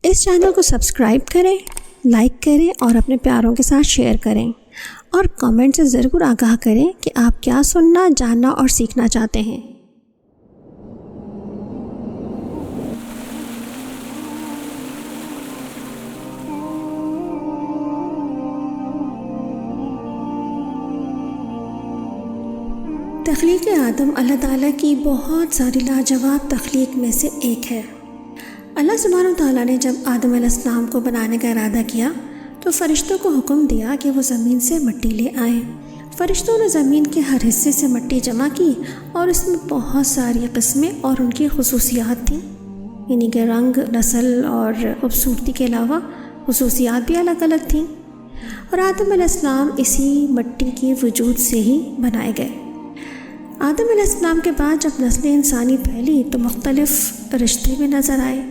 اس channel کو subscribe کریں، like کریں اور اپنے پیاروں کے ساتھ شیئر کریں، اور کامنٹ سے ضرور آگاہ کریں کہ آپ کیا سننا، جاننا اور سیکھنا چاہتے ہیں۔ تخلیق آدم اللہ تعالیٰ کی بہت ساری لاجواب تخلیق میں سے ایک ہے۔ اللہ سبحانہ و تعالیٰ نے جب آدم علیہ السلام کو بنانے کا ارادہ کیا تو فرشتوں کو حکم دیا کہ وہ زمین سے مٹی لے آئیں۔ فرشتوں نے زمین کے ہر حصے سے مٹی جمع کی اور اس میں بہت ساری قسمیں اور ان کی خصوصیات تھیں، یعنی کہ رنگ، نسل اور خوبصورتی کے علاوہ خصوصیات بھی الگ الگ تھیں، اور آدم علیہ السلام اسی مٹی کی وجود سے ہی بنائے گئے۔ آدم علیہ السلام کے بعد جب نسل انسانی پھیلی تو مختلف رشتے بھی نظر آئے۔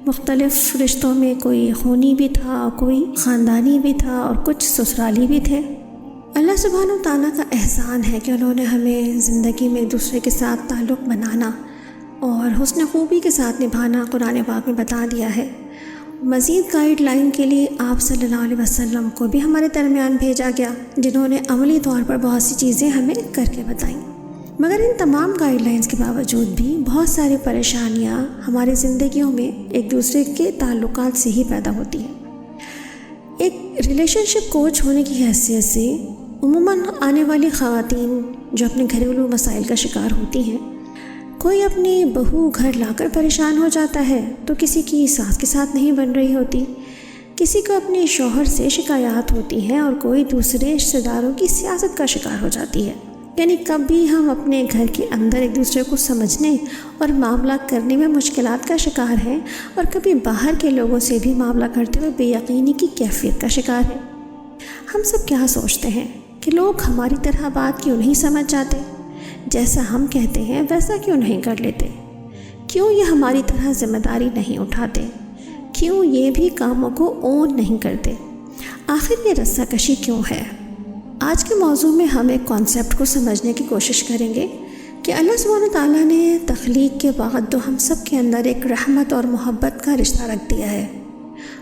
مختلف رشتوں میں کوئی خونی بھی تھا، کوئی خاندانی بھی تھا اور کچھ سسرالی بھی تھے۔ اللہ سبحانہ و تعالیٰ کا احسان ہے کہ انہوں نے ہمیں زندگی میں ایک دوسرے کے ساتھ تعلق بنانا اور حسن خوبی کے ساتھ نبھانا قرآن پاک میں بتا دیا ہے۔ مزید گائیڈ لائن کے لیے آپ صلی اللہ علیہ وسلم کو بھی ہمارے درمیان بھیجا گیا، جنہوں نے عملی طور پر بہت سی چیزیں ہمیں کر کے بتائیں۔ مگر ان تمام گائیڈ لائنز کے باوجود بھی بہت ساری پریشانیاں ہماری زندگیوں میں ایک دوسرے کے تعلقات سے ہی پیدا ہوتی ہیں۔ ایک ریلیشن شپ کوچ ہونے کی حیثیت سے عموماً آنے والی خواتین جو اپنے گھریلو مسائل کا شکار ہوتی ہیں، کوئی اپنی بہو گھر لا کر پریشان ہو جاتا ہے تو کسی کی ساس کے ساتھ نہیں بن رہی ہوتی، کسی کو اپنے شوہر سے شکایات ہوتی ہیں اور کوئی دوسرے رشتہ داروں کی سیاست کا شکار ہو جاتی ہے۔ یعنی کبھی ہم اپنے گھر کے اندر ایک دوسرے کو سمجھنے اور معاملہ کرنے میں مشکلات کا شکار ہیں، اور کبھی باہر کے لوگوں سے بھی معاملہ کرتے ہوئے بے یقینی کی کیفیت کا شکار ہیں۔ ہم سب کیا سوچتے ہیں کہ لوگ ہماری طرح بات کیوں نہیں سمجھ جاتے، جیسا ہم کہتے ہیں ویسا کیوں نہیں کر لیتے، کیوں یہ ہماری طرح ذمہ داری نہیں اٹھاتے، کیوں یہ بھی کاموں کو اون نہیں کرتے، آخر یہ رسہ کشی کیوں ہے۔ آج کے موضوع میں ہم ایک کانسیپٹ کو سمجھنے کی کوشش کریں گے کہ اللہ سبحانہ تعالیٰ نے تخلیق کے بعد تو ہم سب کے اندر ایک رحمت اور محبت کا رشتہ رکھ دیا ہے۔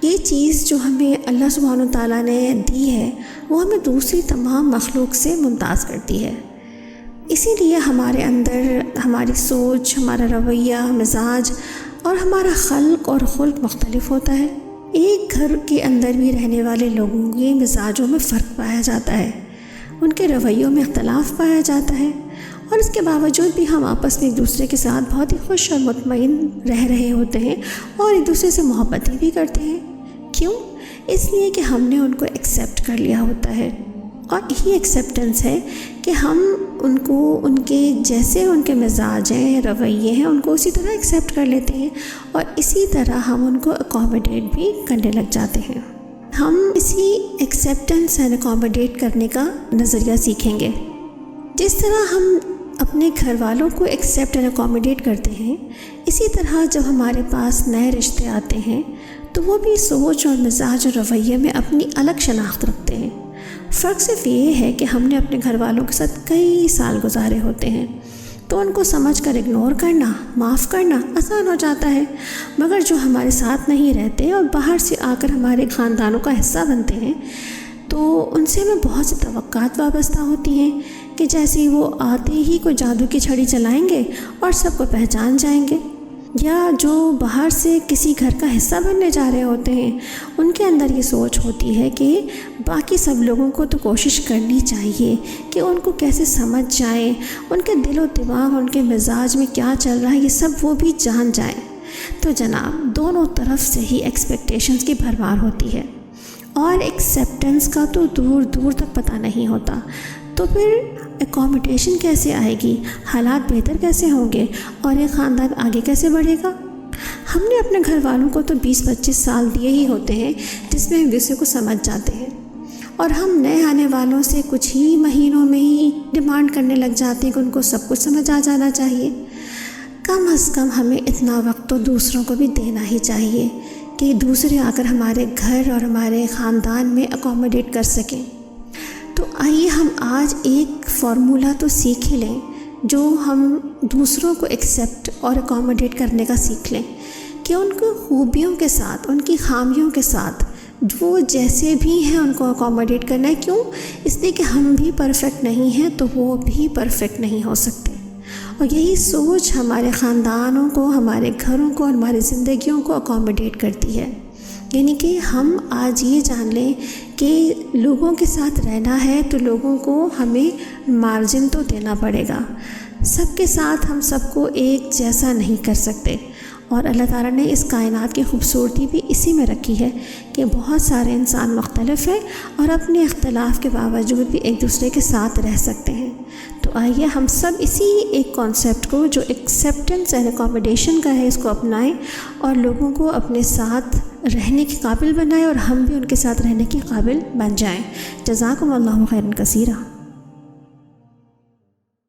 یہ چیز جو ہمیں اللہ سبحانہ تعالیٰ نے دی ہے وہ ہمیں دوسری تمام مخلوق سے ممتاز کرتی ہے۔ اسی لیے ہمارے اندر ہماری سوچ، ہمارا رویہ، مزاج اور ہمارا خلق اور خلق مختلف ہوتا ہے۔ ایک گھر کے اندر بھی رہنے والے لوگوں کے مزاجوں میں فرق پایا جاتا ہے، ان کے رویوں میں اختلاف پایا جاتا ہے، اور اس کے باوجود بھی ہم آپس میں ایک دوسرے کے ساتھ بہت ہی خوش اور مطمئن رہ رہے ہوتے ہیں اور ایک دوسرے سے محبت بھی کرتے ہیں۔ کیوں؟ اس لیے کہ ہم نے ان کو ایکسیپٹ کر لیا ہوتا ہے، اور یہی ایکسیپٹنس ہے کہ ہم ان کو ان کے جیسے ان کے مزاج ہیں، رویے ہیں، ان کو اسی طرح ایکسیپٹ کر لیتے ہیں، اور اسی طرح ہم ان کو اکوموڈیٹ بھی کرنے لگ جاتے ہیں۔ ہم اسی ایکسیپٹنس اینڈ اکوموڈیٹ کرنے کا نظریہ سیکھیں گے۔ جس طرح ہم اپنے گھر والوں کو ایکسیپٹ اینڈ اکوموڈیٹ کرتے ہیں، اسی طرح جب ہمارے پاس نئے رشتے آتے ہیں تو وہ بھی سوچ اور مزاج اور رویے میں اپنی الگ شناخت رکھتے ہیں۔ فرق صرف یہ ہے کہ ہم نے اپنے گھر والوں کے ساتھ کئی سال گزارے ہوتے ہیں تو ان کو سمجھ کر اگنور کرنا، معاف کرنا آسان ہو جاتا ہے، مگر جو ہمارے ساتھ نہیں رہتے اور باہر سے آ کر ہمارے خاندانوں کا حصہ بنتے ہیں تو ان سے ہمیں بہت سی توقعات وابستہ ہوتی ہیں کہ جیسے وہ آتے ہی کوئی جادو کی چھڑی چلائیں گے اور سب کو پہچان جائیں گے، یا جو باہر سے کسی گھر کا حصہ بننے جا رہے ہوتے ہیں ان کے اندر یہ سوچ ہوتی ہے کہ باقی سب لوگوں کو تو کوشش کرنی چاہیے کہ ان کو کیسے سمجھ جائیں، ان کے دل و دماغ، ان کے مزاج میں کیا چل رہا ہے یہ سب وہ بھی جان جائیں۔ تو جناب دونوں طرف سے ہی ایکسپیکٹیشنز کی بھرمار ہوتی ہے، اور ایکسیپٹنس کا تو دور دور تک پتہ نہیں ہوتا، تو پھر اکوموڈیشن کیسے آئے گی، حالات بہتر کیسے ہوں گے، اور یہ خاندان آگے کیسے بڑھے گا۔ ہم نے اپنے گھر والوں کو تو 20-25 سال دیے ہی ہوتے ہیں جس میں ہم دوسرے کو سمجھ جاتے ہیں، اور ہم نئے آنے والوں سے کچھ ہی مہینوں میں ہی ڈیمانڈ کرنے لگ جاتے ہیں کہ ان کو سب کچھ سمجھ آ جانا چاہیے۔ کم از کم ہمیں اتنا وقت تو دوسروں کو بھی دینا ہی چاہیے کہ دوسرے آ کر ہمارے گھر اور ہمارے خاندان میں اکوموڈیٹ کر سکیں۔ تو آئیے ہم آج ایک فارمولہ تو سیکھ لیں جو ہم دوسروں کو ایکسیپٹ اور اکوموڈیٹ کرنے کا سیکھ لیں، کہ ان کو خوبیوں کے ساتھ، ان کی خامیوں کے ساتھ وہ جیسے بھی ہیں ان کو اکوموڈیٹ کرنا ہے۔ کیوں؟ اس لیے کہ ہم بھی پرفیکٹ نہیں ہیں تو وہ بھی پرفیکٹ نہیں ہو سکتے۔ اور یہی سوچ ہمارے خاندانوں کو، ہمارے گھروں کو، ہماری زندگیوں کو اکوموڈیٹ کرتی ہے۔ یعنی کہ ہم آج یہ جان لیں کہ لوگوں کے ساتھ رہنا ہے تو لوگوں کو ہمیں مارجن تو دینا پڑے گا، سب کے ساتھ ہم سب کو ایک جیسا نہیں کر سکتے۔ اور اللہ تعالیٰ نے اس کائنات کی خوبصورتی بھی اسی میں رکھی ہے کہ بہت سارے انسان مختلف ہیں اور اپنے اختلاف کے باوجود بھی ایک دوسرے کے ساتھ رہ سکتے ہیں۔ تو آئیے ہم سب اسی ایک کانسیپٹ کو جو ایکسیپٹنس اینڈ اکوموڈیشن کا ہے اس کو اپنائیں اور لوگوں کو اپنے ساتھ رہنے کے قابل بنائیں اور ہم بھی ان کے ساتھ رہنے کے قابل بن جائیں۔ جزاکم اللہ خیرا کثیرا۔